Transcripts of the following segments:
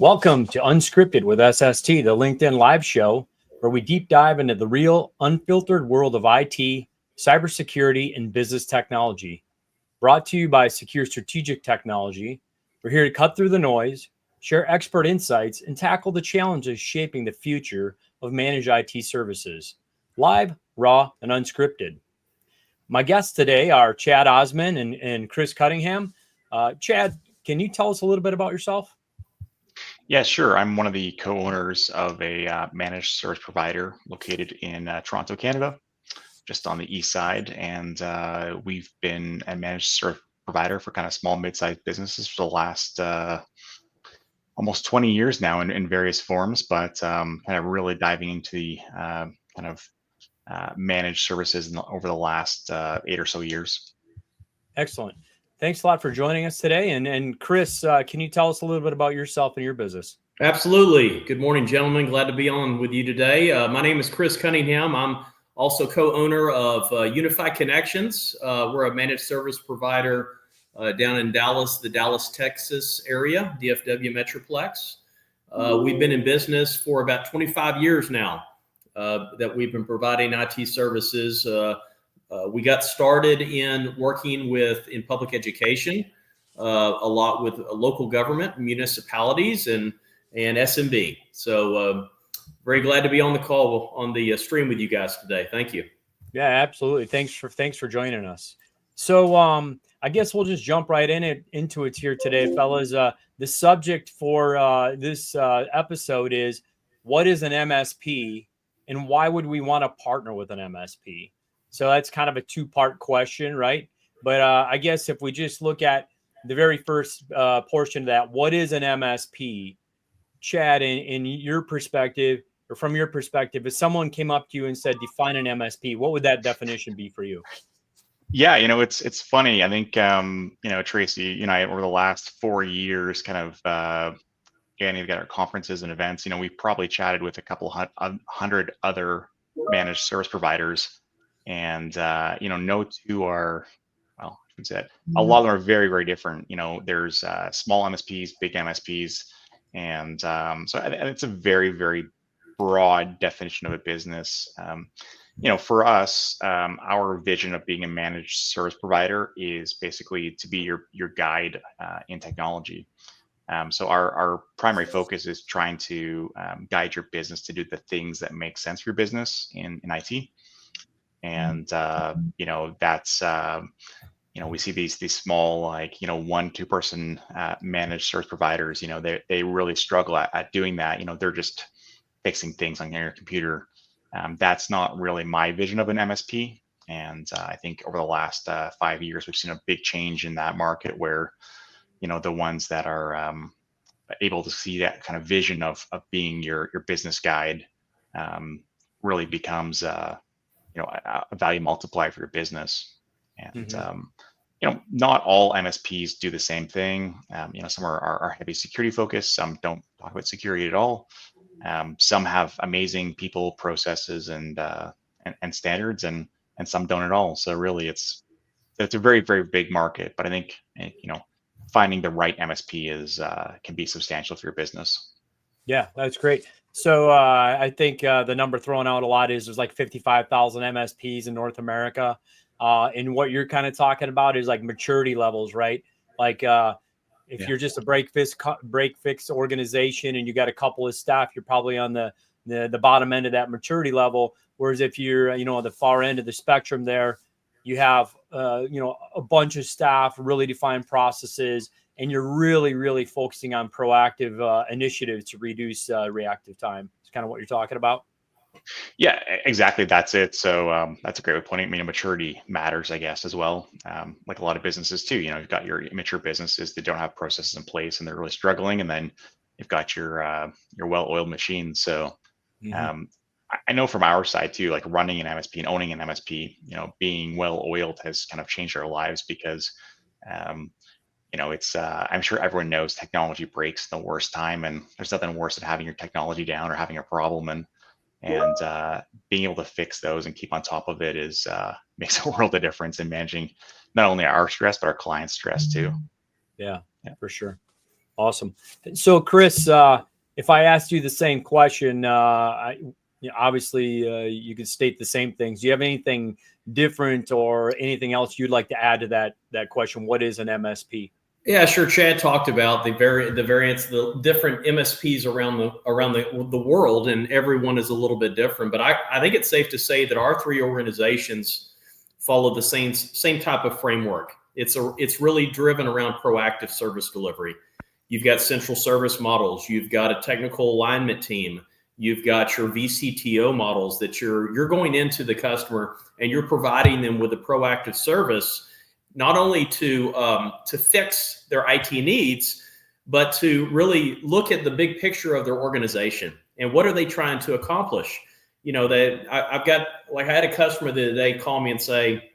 Welcome to Unscripted with SST, the LinkedIn live show where we deep dive into the real, unfiltered world of IT, cybersecurity, and business technology. Brought to you by Secure Strategic Technology, we're here to cut through the noise, share expert insights, and tackle the challenges shaping the future of managed IT services. Live, raw, and unscripted. My guests today are Chad Osman and Chris Cunningham. Chad, can you tell us a little bit about yourself? Yeah, sure. I'm one of the co-owners of a managed service provider located in Toronto, Canada, just on the east side. And we've been a managed service provider for kind of small, mid-sized businesses for the last almost 20 years now in various forms, but kind of really diving into the kind of managed services over the last 8 or so years. Excellent. Thanks a lot for joining us today. And Chris, can you tell us a little bit about yourself and your business? Absolutely. Good morning, gentlemen. Glad to be on with you today. My name is Chris Cunningham. I'm also co-owner of Unify Connections. We're a managed service provider down in Dallas, the Dallas, Texas area, DFW Metroplex. We've been in business for about 25 years now that we've been providing IT services. We got started in working in public education, a lot with local government, municipalities, and SMB. So very glad to be on the call on the stream with you guys today. Thank you. Yeah, absolutely. Thanks for joining us. So I guess we'll just jump right into it here today, fellas. The subject for this episode is what is an MSP and why would we want to partner with an MSP? So that's kind of a two-part question, right? But I guess if we just look at the very first portion of that, what is an MSP? Chad, in your perspective, or from your perspective, if someone came up to you and said, define an MSP, what would that definition be for you? Yeah, it's funny. I think Tracy, you and I over the last 4 years, kind of getting together at conferences and events. We probably chatted with a couple hundred other managed service providers, and no two are, well, I should say that a lot of them are very, very different. There's small MSPs, big MSPs, and so it's a very, very broad definition of a business. For us, our vision of being a managed service provider is basically to be your guide in technology. So our primary focus is trying to guide your business to do the things that make sense for your business in IT. And that's we see these small, like 1-2 person managed service providers. They really struggle at doing that. They're just fixing things on your computer. That's not really my vision of an MSP. And I think over the last 5 years, we've seen a big change in that market where, the ones that are able to see that kind of vision of being your business guide really becomes, a value multiplier for your business. And, not all MSPs do the same thing. Some are heavy security focused. Some don't talk about security at all. Some have amazing people, processes, and standards, and some don't at all. So really, it's a very, very big market. But I think finding the right MSP can be substantial for your business. Yeah, that's great. So I think the number thrown out a lot is there's like 55,000 MSPs in North America. And what you're kind of talking about is like maturity levels, right? Like if you're just a break fix organization and you got a couple of staff, you're probably on the bottom end of that maturity level. Whereas if you're on the far end of the spectrum there, you have a bunch of staff, really defined processes, and you're really, really focusing on proactive initiatives to reduce reactive time. It's kind of what you're talking about. Yeah, exactly. That's it. So that's a great way of putting it. Maturity matters, I guess, as well. Like a lot of businesses too. You've got your immature businesses that don't have processes in place and they're really struggling, and then you've got your well-oiled machines. So I know from our side too, like running an MSP and owning an MSP, being well-oiled has kind of changed our lives because, it's I'm sure everyone knows technology breaks the worst time, and there's nothing worse than having your technology down or having a problem and being able to fix those and keep on top of it is makes a world of difference in managing not only our stress but our clients' stress too. Yeah, for sure. Awesome. So, Chris, if I asked you the same question, obviously you could state the same things. Do you have anything different or anything else you'd like to add to that question? What is an MSP? Yeah, sure. Chad talked about the variants, the different MSPs around the world, and everyone is a little bit different. But I think it's safe to say that our three organizations follow the same type of framework. It's really driven around proactive service delivery. You've got central service models. You've got a technical alignment team. You've got your VCTO models that you're going into the customer and you're providing them with a proactive service, not only to fix their IT needs, but to really look at the big picture of their organization and what are they trying to accomplish. You know, I had a customer the other day call me and say,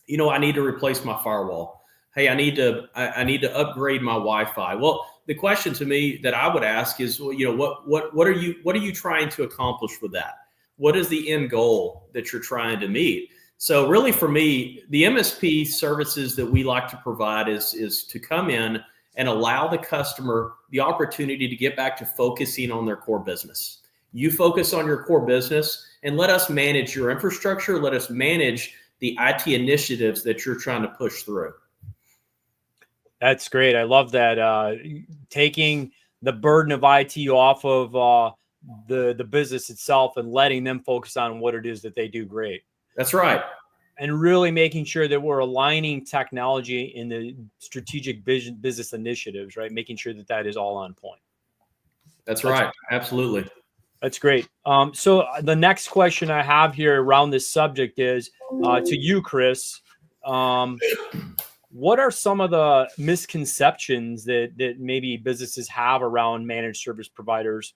you know, I need to replace my firewall. Hey, I need to upgrade my Wi-Fi. Well, the question to me that I would ask is, well, you know, what are you trying to accomplish with that? What is the end goal that you're trying to meet? So really for me, the MSP services that we like to provide is to come in and allow the customer the opportunity to get back to focusing on their core business. You focus on your core business and let us manage your infrastructure. Let us manage the IT initiatives that you're trying to push through. That's great. I love that. Taking the burden of IT off of the business itself and letting them focus on what it is that they do great. That's right. And really making sure that we're aligning technology in the strategic business initiatives, right? Making sure that that is all on point. That's right. Absolutely. That's great. So the next question I have here around this subject is to you, Chris. What are some of the misconceptions that maybe businesses have around managed service providers?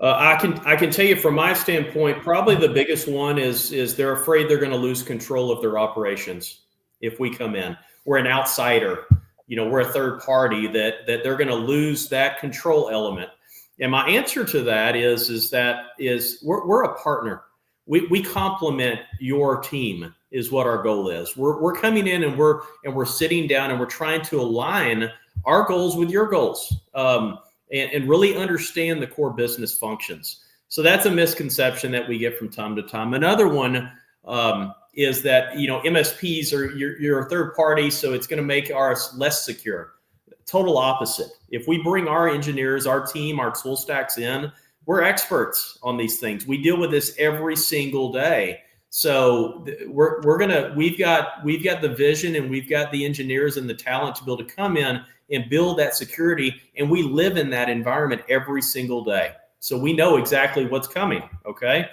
I can tell you from my standpoint, probably the biggest one is they're afraid they're going to lose control of their operations if we come in. We're an outsider, you know, we're a third party that they're going to lose that control element. And my answer to that is we're a partner. We complement your team is what our goal is. We're coming in and we're sitting down and we're trying to align our goals with your goals. And really understand the core business functions. So that's a misconception that we get from time to time. Another one is that, you know, MSPs are you're a third party, so it's going to make ours less secure. Total opposite. If we bring our engineers, our team, our tool stacks in, we're experts on these things. We deal with this every single day. So we've got the vision and we've got the engineers and the talent to be able to come in and build that security. And we live in that environment every single day. So we know exactly what's coming. Okay.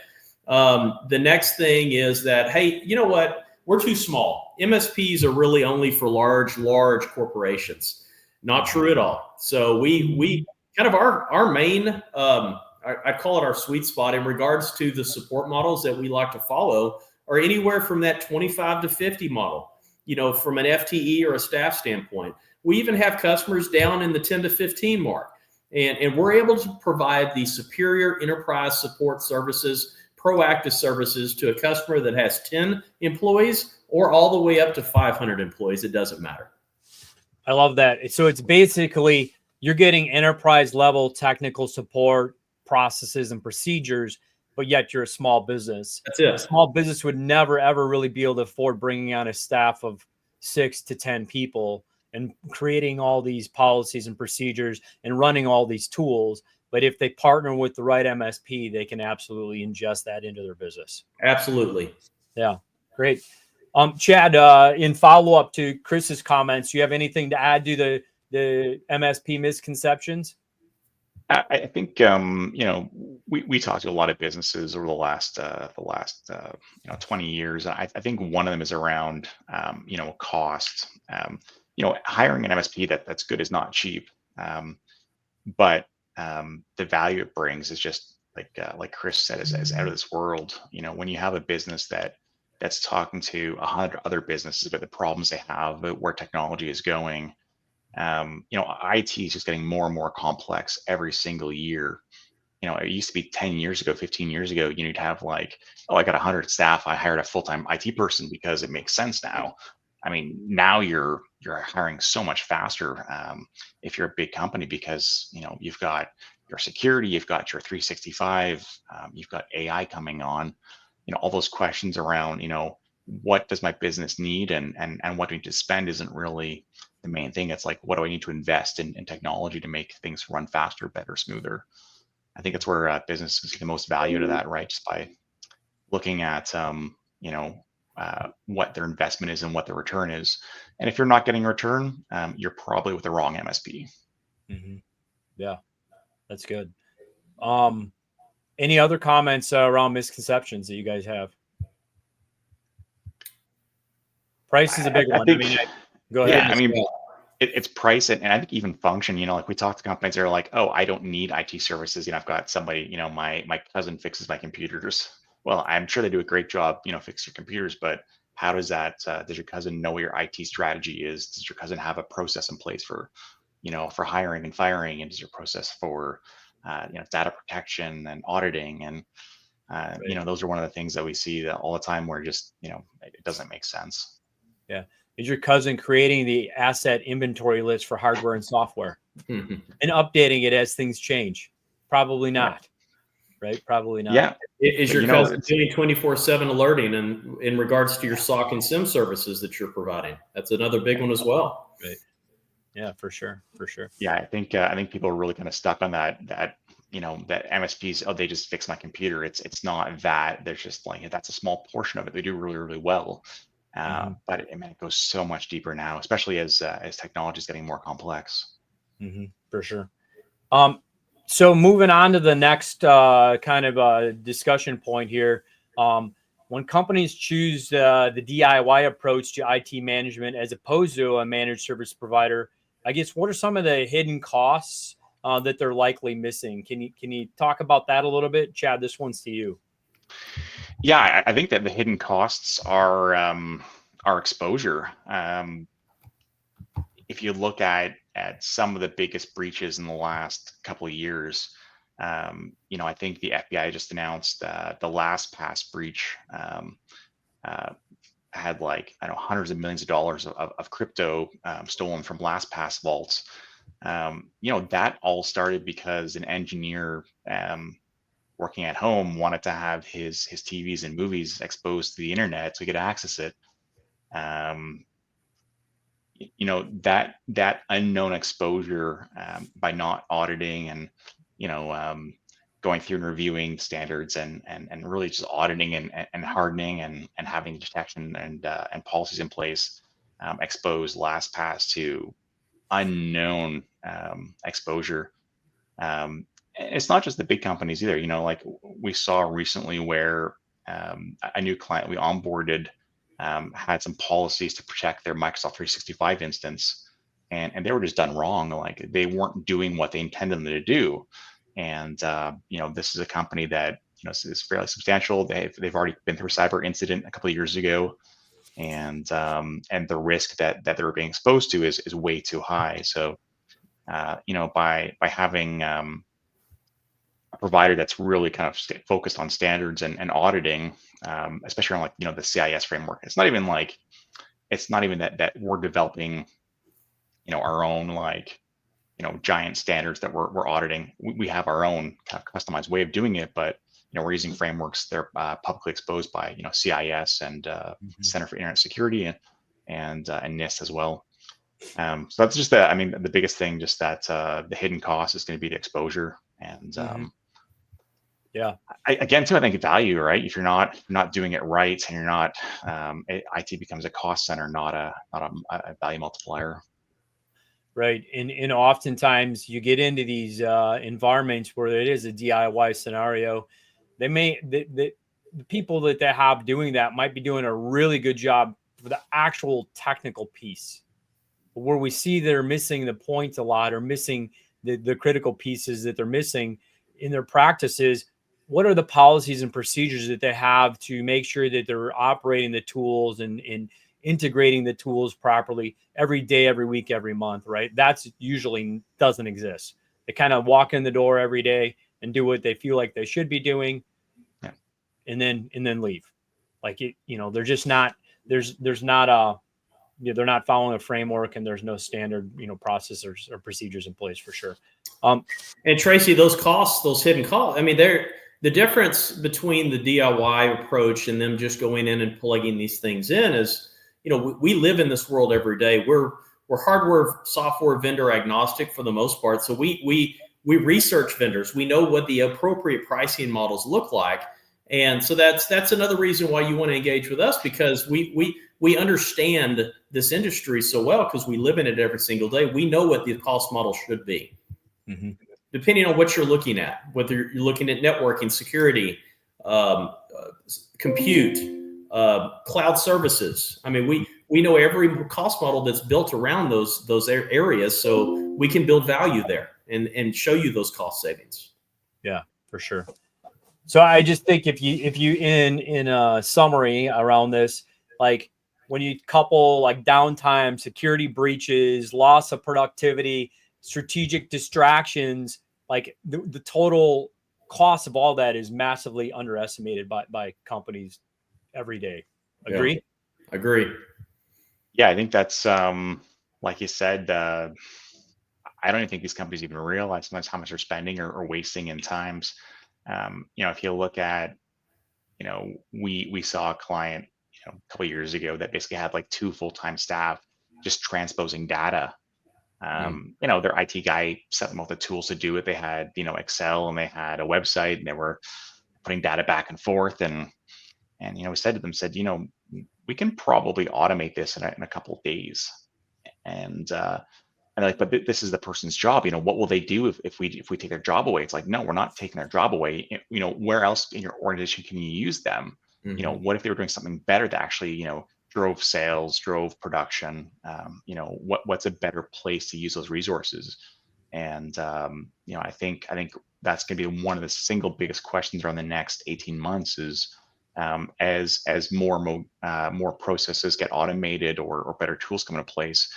The next thing is that, hey, you know what? We're too small. MSPs are really only for large corporations. Not true at all. So we kind of our main, I call it our sweet spot in regards to the support models that we like to follow are anywhere from that 25 to 50 model, you know, from an FTE or a staff standpoint. We even have customers down in the 10 to 15 mark. And we're able to provide the superior enterprise support services, proactive services to a customer that has 10 employees or all the way up to 500 employees. It doesn't matter. I love that. So it's basically you're getting enterprise level technical support, processes and procedures, but yet you're a small business. That's it. A small business would never, ever really be able to afford bringing on a staff of 6 to 10 people and creating all these policies and procedures and running all these tools. But if they partner with the right MSP, they can absolutely ingest that into their business. Absolutely. Yeah, great. Chad, in follow-up to Chris's comments, do you have anything to add to the MSP misconceptions? I think you know, we talked to a lot of businesses over the last 20 years. I think one of them is around you know, cost. You know, hiring an MSP that's good is not cheap, but the value it brings is just like Chris said, is out of this world. You know, when you have a business that's talking to 100 other businesses about the problems they have, about where technology is going. You know, IT is just getting more and more complex every single year. You know, it used to be 10 years ago, 15 years ago, you need to have like, oh, I got 100 staff. I hired a full-time IT person because it makes sense now. I mean, now you're you're hiring so much faster if you're a big company, because you've got your security, you've got your 365, you've got AI coming on. All those questions around what does my business need, and what do I need to spend isn't really the main thing. It's like, what do I need to invest in technology to make things run faster, better, smoother. I think it's where business is the most value to that, right? Just by looking at what their investment is and what the return is. And if you're not getting a return, you're probably with the wrong MSP. Mm-hmm. Yeah, that's good. Any other comments around misconceptions that you guys have? Price is a big one. Think, go ahead. Yeah, I mean, it's price, and I think even function. Like we talk to companies that are like, oh, I don't need IT services. I've got somebody. My cousin fixes my computers. Well, I'm sure they do a great job. Fix your computers, but how does that? Does your cousin know what your IT strategy is? Does your cousin have a process in place for hiring and firing? And does your process for data protection and auditing? And Right. those are one of the things that we see that all the time, where just it doesn't make sense. Yeah. Is your cousin creating the asset inventory list for hardware and software and updating it as things change? Probably not. Yeah. Right? Probably not. Yeah. Is your cousin doing 24/7 alerting in regards to your SOC and SIM services that you're providing? That's another big one as well. Right. Yeah, for sure. For sure. Yeah, I think people are really kind of stuck on that MSPs, oh, they just fix my computer. It's not that. There's just like, that's a small portion of it. They do really, really well. But it goes so much deeper now, especially as technology is getting more complex. For sure. So moving on to the next kind of discussion point here. When companies choose the DIY approach to IT management as opposed to a managed service provider, I guess, what are some of the hidden costs that they're likely missing? Can you talk about that a little bit? Chad, this one's to you. Yeah, I think that the hidden costs are exposure. If you look at some of the biggest breaches in the last couple of years, I think the FBI just announced the LastPass breach had hundreds of millions of dollars of crypto stolen from LastPass vaults. That all started because an engineer working at home wanted to have his TVs and movies exposed to the internet so he could access it. That unknown exposure, by not auditing and going through and reviewing standards and really just auditing and hardening and having detection and policies in place, expose LastPass to unknown exposure. It's not just the big companies either. Like we saw recently where a new client we onboarded had some policies to protect their Microsoft 365 instance, and they were just done wrong. Like they weren't doing what they intended them to do. And this is a company that is fairly substantial. They've already been through a cyber incident a couple of years ago, and the risk that they're being exposed to is way too high. So by having a provider that's really kind of focused on standards and auditing, especially on the CIS framework. It's not even that we're developing, our own giant standards that we're auditing. We have our own kind of customized way of doing it, but we're using frameworks that are publicly exposed by CIS and Center for Internet Security and NIST as well. So that's just the biggest thing, just that the hidden cost is going to be the exposure. And yeah, again, too, I think value, right? If you're not doing it right, and you're not, IT becomes a cost center, not a value multiplier. Right. And oftentimes you get into these environments where it is a DIY scenario. The people that they have doing that might be doing a really good job for the actual technical piece. But where we see they're missing the point a lot, or missing the critical pieces that they're missing in their practices. What are the policies and procedures that they have to make sure that they're operating the tools and integrating the tools properly every day, every week, every month, right? That's usually doesn't exist. They kind of walk in the door every day and do what they feel like they should be doing, and then leave. Like they're just not. There's not they're not following a framework, and there's no standard, processes or procedures in place for sure. And Tracy, those costs, those hidden costs, I mean, the difference between the DIY approach and them just going in and plugging these things in is, we live in this world every day. We're hardware, software vendor agnostic for the most part. So we research vendors. We know what the appropriate pricing models look like. And so that's another reason why you want to engage with us, because we understand this industry so well because we live in it every single day. We know what the cost model should be. Mm-hmm. Depending on what you're looking at, whether you're looking at networking, security, compute, cloud services. I mean, we know every cost model that's built around those areas, so we can build value there and show you those cost savings. Yeah, for sure. So I just think if you in a summary around this, like when you couple like downtime, security breaches, loss of productivity, strategic distractions, like the total cost of all that is massively underestimated by companies every day. Agree? Yeah. Agree. Yeah, I think that's like you said, I don't even think these companies even realize sometimes how much they're spending or wasting in times. If you look at, we saw a client, a couple of years ago that basically had like 2 full-time staff just transposing data. Their IT guy set them all the tools to do it. They had, Excel, and they had a website, and they were putting data back and forth. And we said to them, we can probably automate this in a couple of days. And they're like, but this is the person's job. What will they do if we take their job away? It's like, no, we're not taking their job away. Where else in your organization can you use them? Mm-hmm. What if they were doing something better that actually, drove sales, drove production? What's a better place to use those resources? And I think that's going to be one of the single biggest questions around the next 18 months is as more processes get automated or better tools come into place.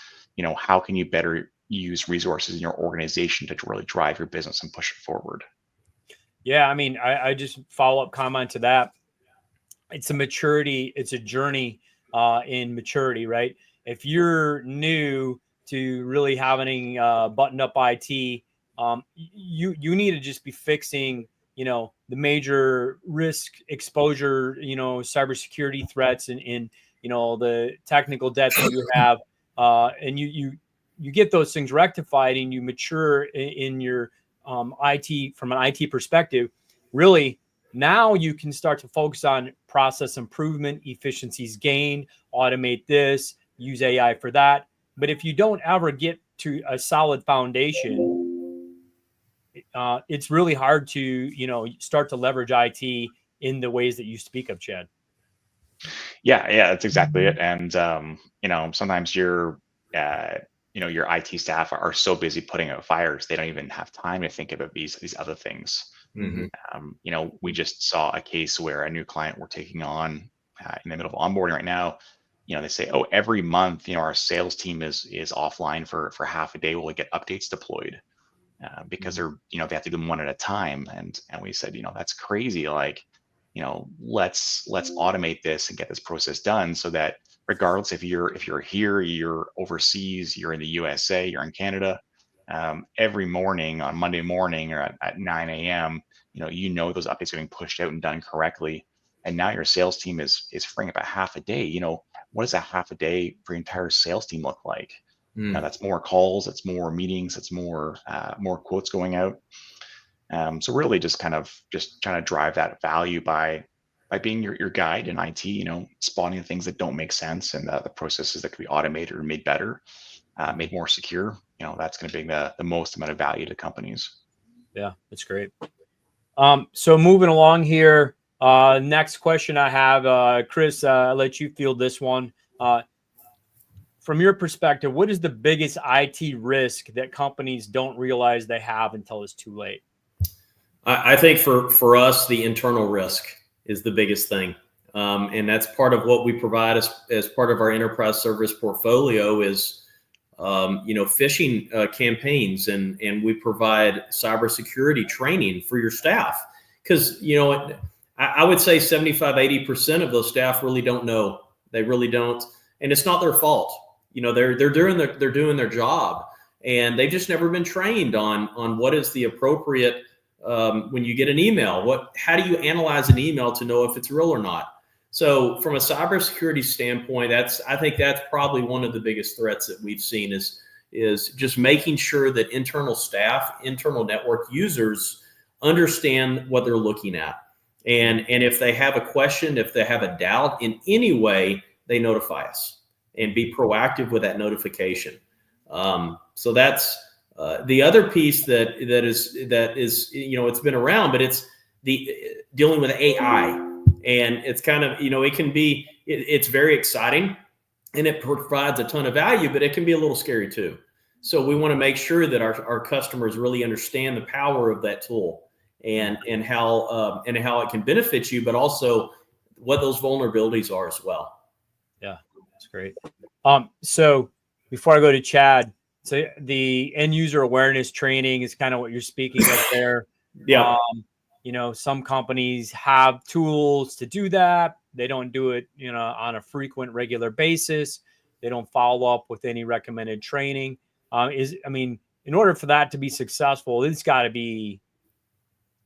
How can you better use resources in your organization to really drive your business and push it forward? Yeah, I mean, I just follow-up comment to that. It's a journey in maturity, right? If you're new to really having buttoned up IT, you need to just be fixing, the major risk exposure, cybersecurity threats and the technical debt that you have. And you get those things rectified and you mature in your IT from an IT perspective. Really, now you can start to focus on process improvement, efficiencies gained, automate this, use AI for that. But if you don't ever get to a solid foundation, it's really hard to start to leverage IT in the ways that you speak of, Chad. Yeah, that's exactly it. And sometimes your IT staff are so busy putting out fires, they don't even have time to think about these other things. Mm-hmm. We just saw a case where a new client we're taking on in the middle of onboarding right now. They say, oh, every month, our sales team is offline for half a day while we get updates deployed because they're, they have to do them one at a time. And we said, that's crazy. Like, let's automate this and get this process done so that regardless if you're here, you're overseas, you're in the USA, you're in Canada, every morning on Monday morning or at 9 a.m., those updates are being pushed out and done correctly. And now your sales team is freeing up a half a day. What does a half a day for your entire sales team look like? That's more calls, it's more meetings, it's more quotes going out. So really just trying to drive that value by being your guide in IT, spotting the things that don't make sense and the processes that could be automated or made better, made more secure. That's going to bring the most amount of value to companies. Yeah, that's great. So moving along here, next question I have, Chris, I'll let you field this one. From your perspective, what is the biggest IT risk that companies don't realize they have until it's too late? I think for us, the internal risk is the biggest thing. And that's part of what we provide as part of our enterprise service portfolio is, phishing campaigns, and we provide cybersecurity training for your staff. Because, I would say 75, 80% of those staff really don't know. They really don't. And it's not their fault. they're doing their job, and they've just never been trained on what is the appropriate when you get an email. How do you analyze an email to know if it's real or not? So from a cybersecurity standpoint, I think that's probably one of the biggest threats that we've seen is just making sure that internal staff, internal network users understand what they're looking at. And if they have a question, if they have a doubt in any way, they notify us and be proactive with that notification. So that's the other piece that is it's been around, but it's the dealing with AI. And it's kind of, it can be, it's very exciting and it provides a ton of value, but it can be a little scary too. So we want to make sure that our customers really understand the power of that tool and how it can benefit you, but also what those vulnerabilities are as well. Yeah, that's great. So before I go to Chad, so the end user awareness training is kind of what you're speaking of there. Yeah. Some companies have tools to do that. They don't do it, on a frequent, regular basis. They don't follow up with any recommended training. In order for that to be successful, it's got to be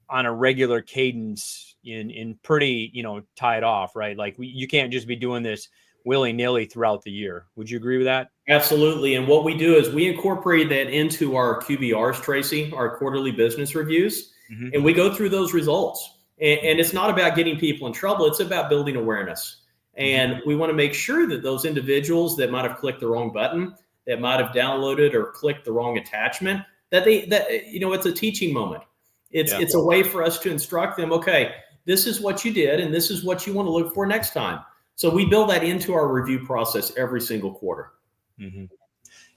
on a regular cadence in pretty, tied off, right? Like you can't just be doing this willy-nilly throughout the year. Would you agree with that? Absolutely. And what we do is we incorporate that into our QBRs, Tracy, our quarterly business reviews. Mm-hmm. And we go through those results. And it's not about getting people in trouble. It's about building awareness. And we want to make sure that those individuals that might have clicked the wrong button, that might have downloaded or clicked the wrong attachment, that it's a teaching moment. It's a way for us to instruct them, okay, this is what you did and this is what you want to look for next time. So we build that into our review process every single quarter. Mm-hmm.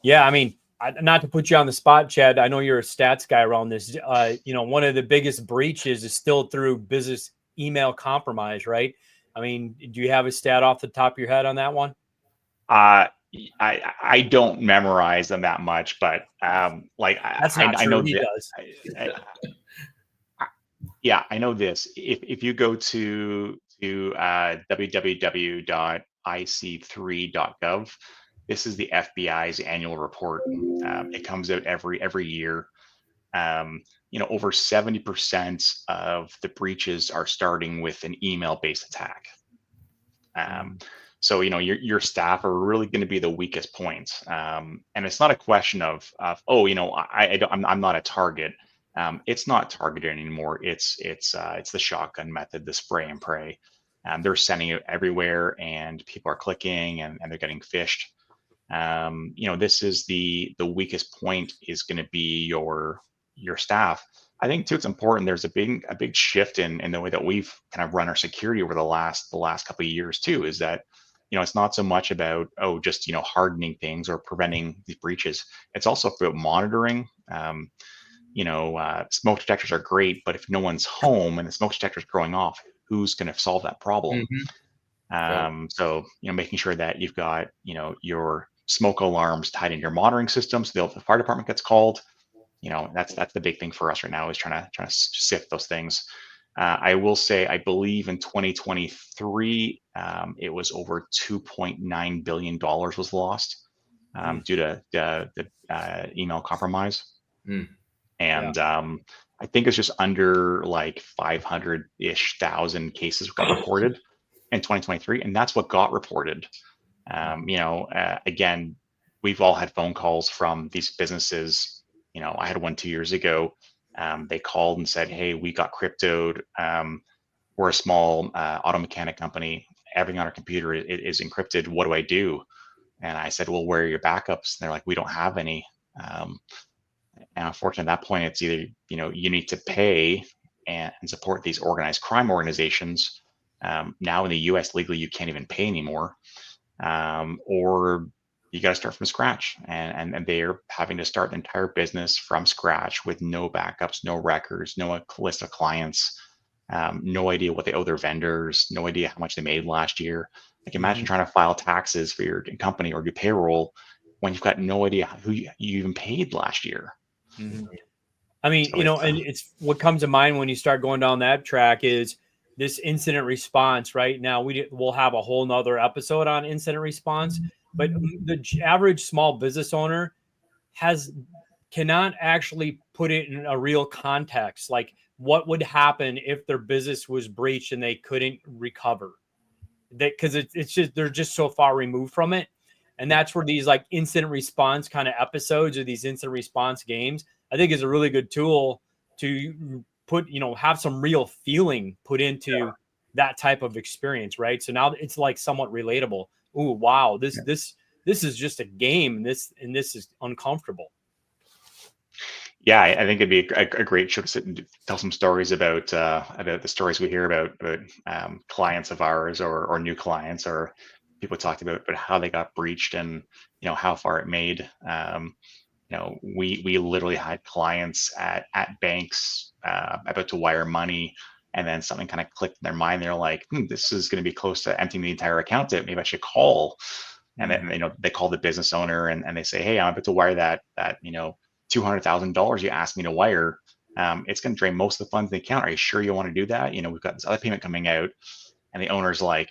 Yeah, not to put you on the spot, Chad, I know you're a stats guy around this. One of the biggest breaches is still through business email compromise, right? Do you have a stat off the top of your head on that one? I don't memorize them that much, but that's not true. I know he does. I know this. If you go to www.ic3.gov, this is the FBI's annual report. It comes out every year. Over 70% of the breaches are starting with an email-based attack. So your staff are really going to be the weakest point, and it's not a question of I'm not a target. It's not targeted anymore. It's the shotgun method, the spray and pray. They're sending it everywhere, and people are clicking, and they're getting phished. This is the weakest point is going to be your staff. I think too, it's important. There's a big shift in the way that we've kind of run our security over the last couple of years too. Is that it's not so much about just hardening things or preventing these breaches. It's also about monitoring. Smoke detectors are great, but if no one's home and the smoke detector is going off, who's going to solve that problem? Mm-hmm. So making sure that you've got your smoke alarms tied in your monitoring system, so the fire department gets called. That's the big thing for us right now, is trying to sift those things. I will say, I believe in 2023, it was over $2.9 billion was lost due to the email compromise. And I think it's just under like 500-ish thousand cases got reported in 2023, and that's what got reported. Again, we've all had phone calls from these businesses. I had one 2 years ago. They called and said, "Hey, we got cryptoed. We're a small auto mechanic company. Everything on our computer is encrypted. What do I do?" And I said, "Well, where are your backups?" And they're like, "We don't have any." And unfortunately, at that point, it's either you need to pay and support these organized crime organizations. Now in the U.S., legally, you can't even pay anymore, or you got to start from scratch, and they're having to start an entire business from scratch with no backups, no records, no list of clients, no idea what they owe their vendors, no idea how much they made last year. Like, imagine trying to file taxes for your company or do payroll when you've got no idea who you even paid last year. Mm-hmm. And it's what comes to mind when you start going down that track is this incident response. Right now, we'll have a whole nother episode on incident response. but the average small business owner cannot actually put it in a real context. Like, what would happen if their business was breached and they couldn't recover? Because it's just, they're just so far removed from it. And that's where these like incident response kind of episodes or these incident response games, I think, is a really good tool to put, have some real feeling put into that type of experience, right? So now it's like somewhat relatable. Ooh, wow, this is just a game. This is uncomfortable. Yeah, I think it'd be a great show to sit and tell some stories about the stories we hear about clients of ours or new clients, or people talked about how they got breached and how far it made. We literally had clients at banks about to wire money, and then something kind of clicked in their mind. They're like, this is going to be close to emptying the entire account out. Maybe I should call. And then they call the business owner and they say, hey, I'm about to wire that $200,000 you asked me to wire. It's going to drain most of the funds in the account. Are you sure you want to do that? We've got this other payment coming out. And the owner's like,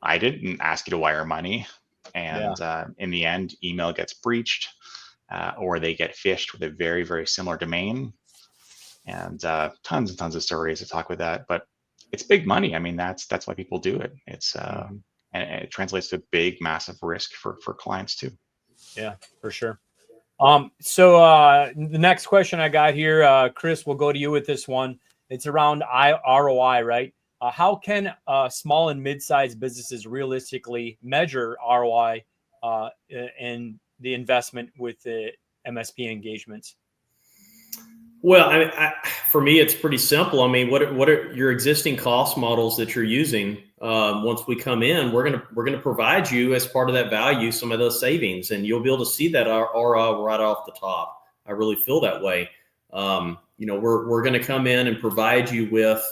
I didn't ask you to wire money. And in the end, email gets breached, or they get phished with a very, very similar domain. And tons and tons of stories to talk with that. But it's big money. I mean, that's why people do it. It's and it translates to big, massive risk for clients too. Yeah, for sure. So the next question I got here, Chris, we'll go to you with this one. It's around ROI, right? How can small and mid-sized businesses realistically measure ROI in the investment with the MSP engagements? Well, for me, it's pretty simple. I mean, what are your existing cost models that you're using? Once we come in, we're gonna provide you, as part of that value, some of those savings, and you'll be able to see that ROI right off the top. I really feel that way. We're going to come in and provide you with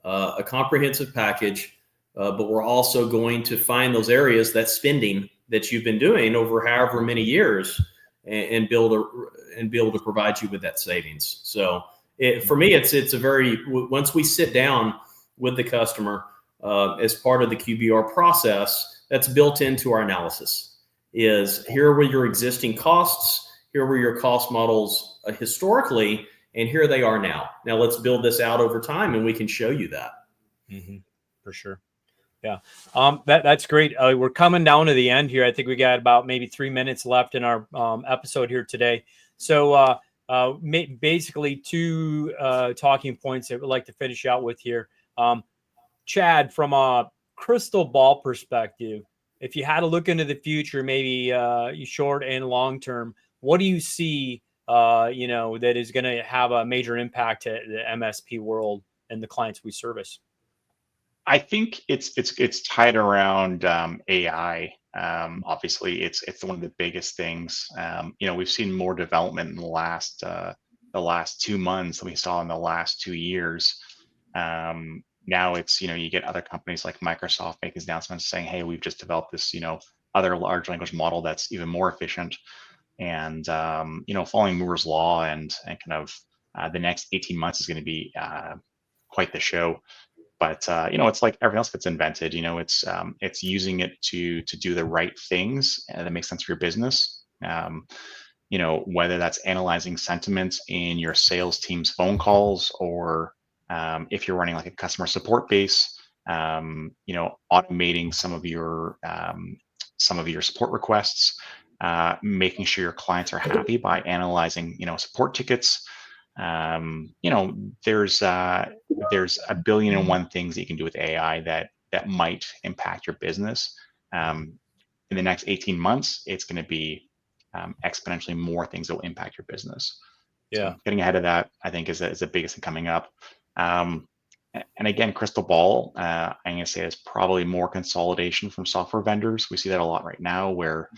a comprehensive package, but we're also going to find those areas, that spending that you've been doing over however many years, and be able to provide you with that savings. So for me, it's once we sit down with the customer as part of the QBR process, that's built into our analysis. Is here were your existing costs, here were your cost models historically, and here they are now. Now let's build this out over time, and we can show you that. For sure. Yeah. That's great. We're coming down to the end here. I think we got about maybe 3 minutes left in our episode here today. So basically 2 talking points that we'd like to finish out with here. Chad, from a crystal ball perspective, if you had to look into the future, maybe short and long term, what do you see, that is going to have a major impact to the MSP world and the clients we service? I think it's tied around AI. Obviously, it's one of the biggest things. We've seen more development in the last 2 months than we saw in the last 2 years. Now it's you get other companies like Microsoft making announcements saying, "Hey, we've just developed this other large language model that's even more efficient." And following Moore's law and kind of the next 18 months is going to be quite the show. But it's like everything else that's invented. It's using it to do the right things that make sense for your business. Whether that's analyzing sentiments in your sales team's phone calls, or if you're running like a customer support base, automating some of your support requests, making sure your clients are happy by analyzing support tickets. There's 1,000,000,001 things that you can do with AI that might impact your business. In the next 18 months, it's going to be exponentially more things that will impact your business. Yeah. So getting ahead of that, I think, is the biggest thing coming up. And again, crystal ball, I'm going to say it's probably more consolidation from software vendors. We see that a lot right now, where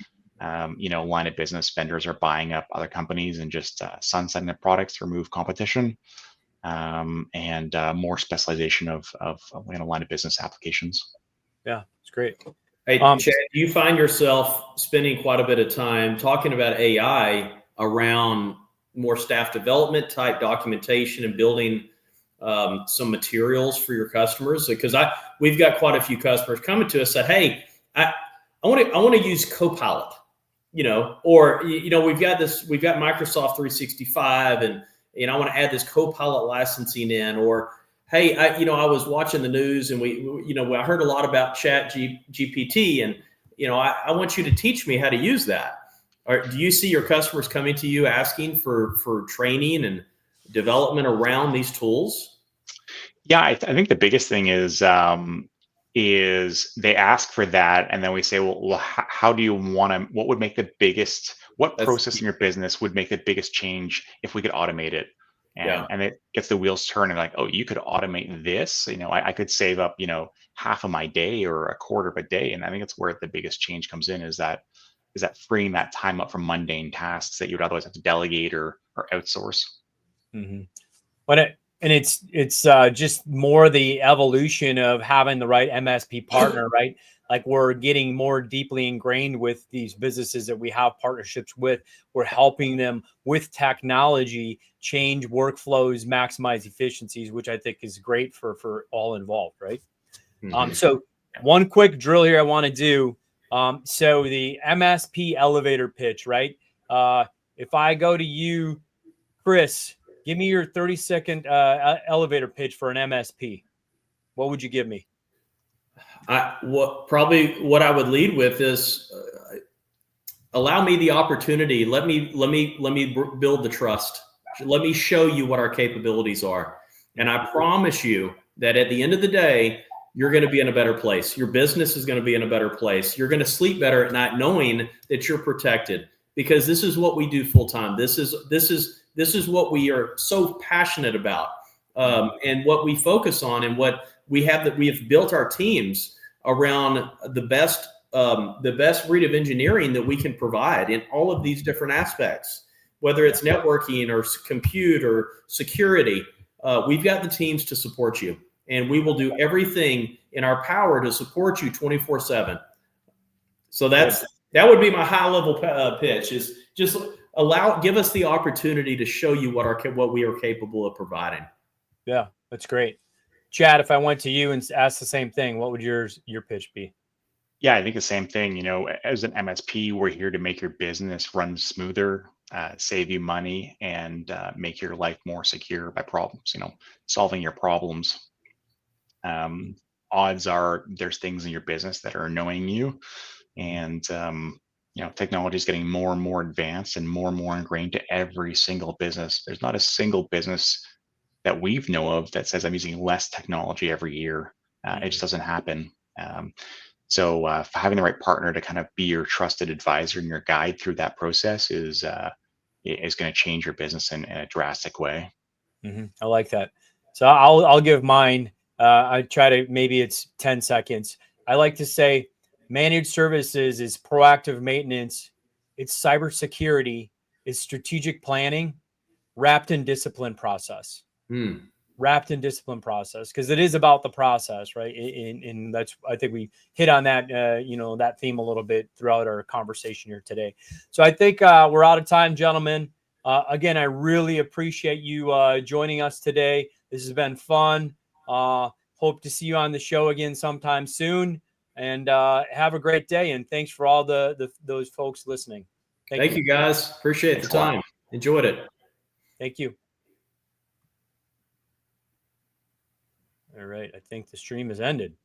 line of business vendors are buying up other companies and just sunsetting the products to remove competition, and more specialization of line of business applications. Yeah, it's great. Hey, Chad, do you find yourself spending quite a bit of time talking about AI around more staff development type documentation and building some materials for your customers? Because we've got quite a few customers coming to us that, hey, I want to use Copilot, or we've got Microsoft 365, and I want to add this Copilot licensing in, or hey, I was watching the news and I heard a lot about GPT, and I want you to teach me how to use that. Or do you see your customers coming to you asking for training and development around these tools? Yeah, I think the biggest thing is they ask for that, and then we say, well, how do you want to? What would make the biggest? What process in your business would make the biggest change if we could automate it? And it gets the wheels turning. Like, oh, you could automate this. I could save up half of my day or a quarter of a day, and I think it's where the biggest change comes in. Is that freeing that time up from mundane tasks that you would otherwise have to delegate or outsource. Mm-hmm. It's just more the evolution of having the right MSP partner, right? Like, we're getting more deeply ingrained with these businesses that we have partnerships with. We're helping them with technology, change workflows, maximize efficiencies, which I think is great for all involved, right? Mm-hmm. So one quick drill here I want to do. So the MSP elevator pitch, right? If I go to you, Chris, give me your 30-second elevator pitch for an MSP. What would you give me? What I would lead with is allow me the opportunity. Let me build the trust. Let me show you what our capabilities are. And I promise you that at the end of the day, you're going to be in a better place. Your business is going to be in a better place. You're going to sleep better at night knowing that you're protected, because this is what we do full time. This is what we are so passionate about, and what we focus on, and what we have built our teams around the best breed of engineering that we can provide in all of these different aspects, whether it's networking or compute or security. We've got the teams to support you, and we will do everything in our power to support you 24/7. So that would be my high level pitch, is just give us the opportunity to show you what we are capable of providing. Yeah, that's great. Chad, if I went to you and asked the same thing, what would your pitch be? Yeah, I think the same thing. As an MSP, we're here to make your business run smoother, save you money, and make your life more secure by solving your problems. Odds are there's things in your business that are annoying you, and technology is getting more and more advanced and more ingrained to every single business. There's not a single business that we've know of that says I'm using less technology every year. It just doesn't happen. So having the right partner to kind of be your trusted advisor and your guide through that process is going to change your business in a drastic way. Mm-hmm. I like that. So I'll give mine. I try to, maybe it's 10 seconds. I like to say managed services is proactive maintenance. It's cybersecurity. It's strategic planning wrapped in discipline process. Wrapped in discipline process, because it is about the process, right? And that's, I think we hit on that, that theme a little bit throughout our conversation here today. So I think we're out of time, gentlemen. Again, I really appreciate you joining us today. This has been fun. Hope to see you on the show again sometime soon. And have a great day. And thanks for all those folks listening. Thank you, guys. Appreciate the time. Enjoyed it. Thank you. All right. I think the stream has ended.